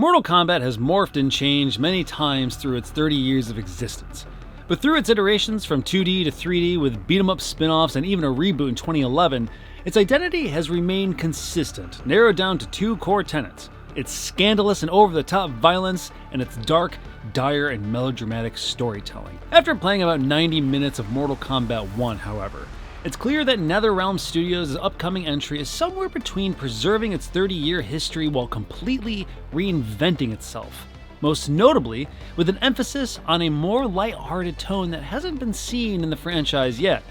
Mortal Kombat has morphed and changed many times through its 30 years of existence. But through its iterations from 2D to 3D with beat-em-up spin-offs and even a reboot in 2011, its identity has remained consistent, narrowed down to two core tenets: its scandalous and over-the-top violence, and its dark, dire, and melodramatic storytelling. After playing about 90 minutes of Mortal Kombat 1, however, it's clear that NetherRealm Studios' upcoming entry is somewhere between preserving its 30-year history while completely reinventing itself. Most notably, with an emphasis on a more light-hearted tone that hasn't been seen in the franchise yet.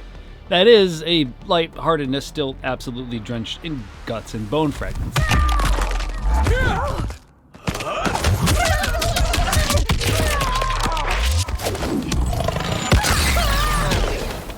That is, a light-heartedness still absolutely drenched in guts and bone fragments.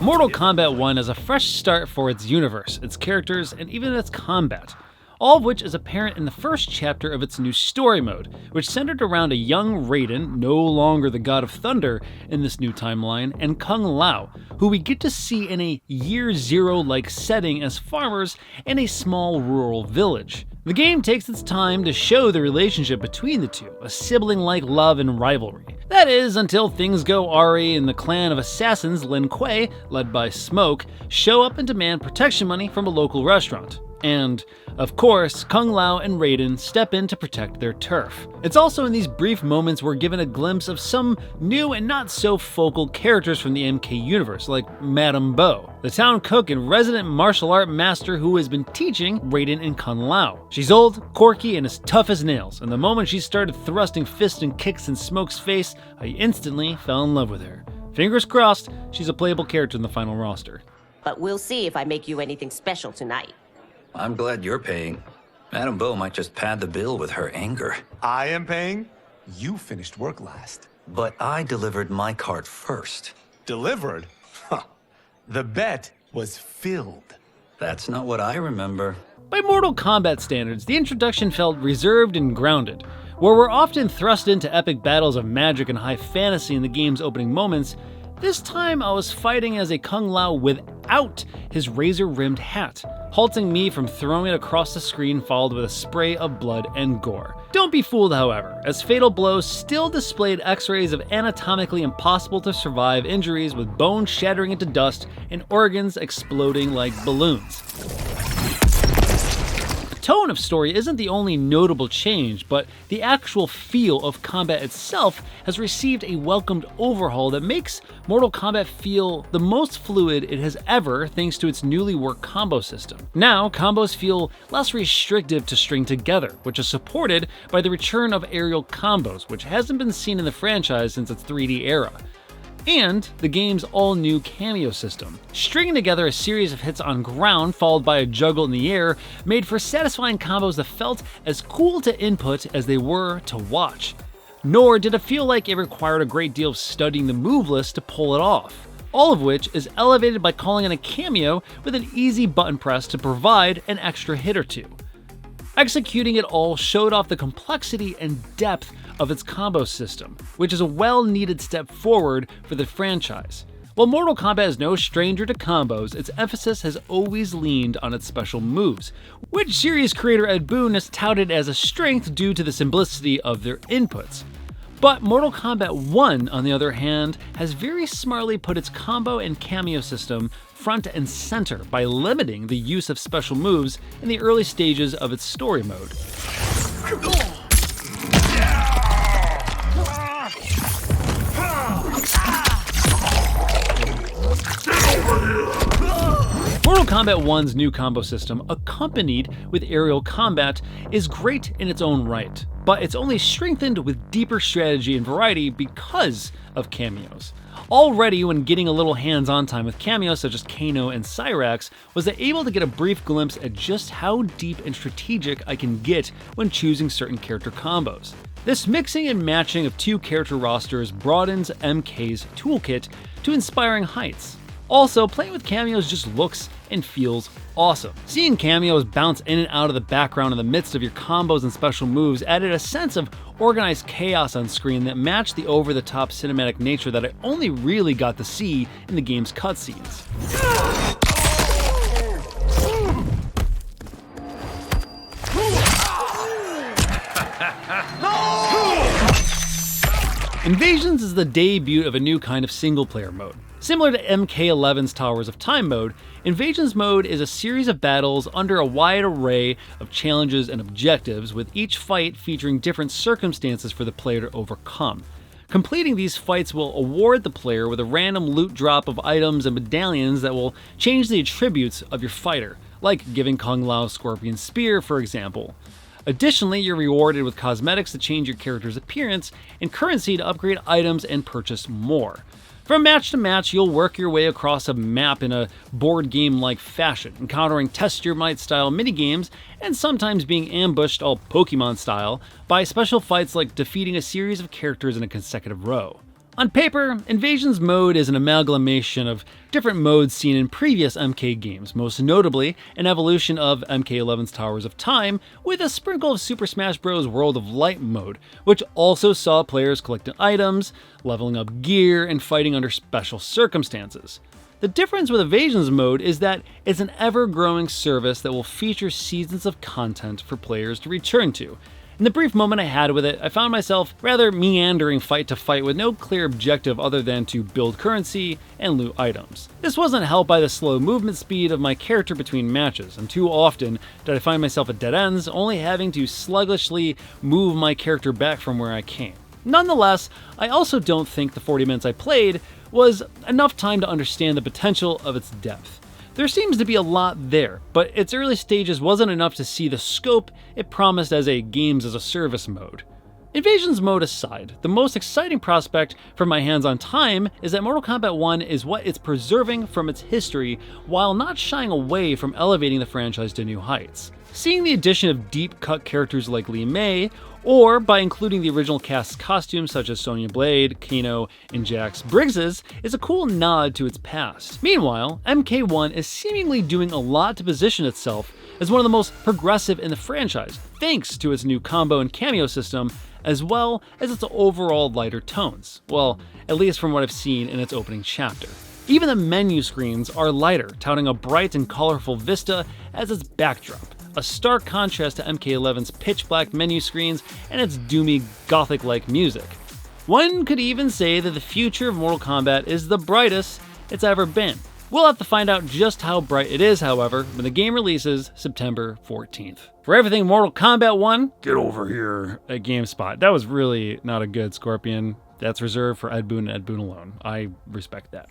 Mortal Kombat 1 is a fresh start for its universe, its characters, and even its combat, all of which is apparent in the first chapter of its new story mode, which centered around a young Raiden, no longer the God of Thunder in this new timeline, and Kung Lao, who we get to see in a Year Zero-like setting as farmers in a small rural village. The game takes its time to show the relationship between the two, a sibling-like love and rivalry. That is, until things go awry and the clan of assassins Lin Kuei, led by Smoke, show up and demand protection money from a local restaurant. And, of course, Kung Lao and Raiden step in to protect their turf. It's also in these brief moments we're given a glimpse of some new and not so focal characters from the MK universe, like Madame Bo, the town cook and resident martial art master who has been teaching Raiden and Kung Lao. She's old, quirky, and as tough as nails, and the moment she started thrusting fists and kicks in Smoke's face, I instantly fell in love with her. Fingers crossed, she's a playable character in the final roster. But we'll see if I make you anything special tonight. I'm glad you're paying. Madame Bo might just pad the bill with her anger. I am paying? You finished work last. But I delivered my cart first. Delivered? Huh. The bet was filled. That's not what I remember. By Mortal Kombat standards, the introduction felt reserved and grounded. Where we're often thrust into epic battles of magic and high fantasy in the game's opening moments, this time I was fighting as a Kung Lao without his razor-rimmed hat, halting me from throwing it across the screen followed with a spray of blood and gore. Don't be fooled, however, as fatal blows still displayed x-rays of anatomically impossible to survive injuries with bones shattering into dust and organs exploding like balloons. The tone of story isn't the only notable change, but the actual feel of combat itself has received a welcomed overhaul that makes Mortal Kombat feel the most fluid it has ever thanks to its newly worked combo system. Now, combos feel less restrictive to string together, which is supported by the return of aerial combos, which hasn't been seen in the franchise since its 3D era. And the game's all-new cameo system. Stringing together a series of hits on ground followed by a juggle in the air made for satisfying combos that felt as cool to input as they were to watch. Nor did it feel like it required a great deal of studying the move list to pull it off. All of which is elevated by calling in a cameo with an easy button press to provide an extra hit or two. Executing it all showed off the complexity and depth of its combo system, which is a well-needed step forward for the franchise. While Mortal Kombat is no stranger to combos, its emphasis has always leaned on its special moves, which series creator Ed Boon has touted as a strength due to the simplicity of their inputs. But Mortal Kombat 1, on the other hand, has very smartly put its combo and cameo system front and center by limiting the use of special moves in the early stages of its story mode. Mortal Kombat 1's new combo system, accompanied with aerial combat, is great in its own right, but it's only strengthened with deeper strategy and variety because of cameos. Already, when getting a little hands-on time with cameos such as Kano and Cyrax, was able to get a brief glimpse at just how deep and strategic I can get when choosing certain character combos. This mixing and matching of two character rosters broadens MK's toolkit to inspiring heights. Also, playing with cameos just looks and feels awesome. Seeing cameos bounce in and out of the background in the midst of your combos and special moves added a sense of organized chaos on screen that matched the over-the-top cinematic nature that I only really got to see in the game's cutscenes. Invasions is the debut of a new kind of single-player mode. Similar to MK11's Towers of Time mode, Invasions mode is a series of battles under a wide array of challenges and objectives, with each fight featuring different circumstances for the player to overcome. Completing these fights will award the player with a random loot drop of items and medallions that will change the attributes of your fighter, like giving Kung Lao Scorpion Spear, for example. Additionally, you're rewarded with cosmetics to change your character's appearance and currency to upgrade items and purchase more. From match to match, you'll work your way across a map in a board game-like fashion, encountering test your might style minigames and sometimes being ambushed all Pokemon style by special fights like defeating a series of characters in a consecutive row. On paper, Invasions mode is an amalgamation of different modes seen in previous MK games, most notably an evolution of MK11's Towers of Time with a sprinkle of Super Smash Bros. World of Light mode, which also saw players collecting items, leveling up gear, and fighting under special circumstances. The difference with Invasions mode is that it's an ever-growing service that will feature seasons of content for players to return to. In the brief moment I had with it, I found myself rather meandering fight to fight with no clear objective other than to build currency and loot items. This wasn't helped by the slow movement speed of my character between matches, and too often did I find myself at dead ends, only having to sluggishly move my character back from where I came. Nonetheless, I also don't think the 40 minutes I played was enough time to understand the potential of its depth. There seems to be a lot there, but its early stages wasn't enough to see the scope it promised as a games-as-a-service mode. Invasions mode aside, the most exciting prospect from my hands-on time is that Mortal Kombat 1 is what it's preserving from its history while not shying away from elevating the franchise to new heights. Seeing the addition of deep-cut characters like Li Mei, or by including the original cast's costumes such as Sonya Blade, Kano, and Jax Briggs's, is a cool nod to its past. Meanwhile, MK1 is seemingly doing a lot to position itself as one of the most progressive in the franchise, thanks to its new combo and cameo system, as well as its overall lighter tones. Well, at least from what I've seen in its opening chapter. Even the menu screens are lighter, touting a bright and colorful vista as its backdrop, a stark contrast to MK11's pitch-black menu screens and its doomy, gothic-like music. One could even say that the future of Mortal Kombat is the brightest it's ever been. We'll have to find out just how bright it is, however, when the game releases September 14th. For everything Mortal Kombat 1, get over here at GameSpot. That was really not a good Scorpion. That's reserved for Ed Boon and Ed Boon alone. I respect that.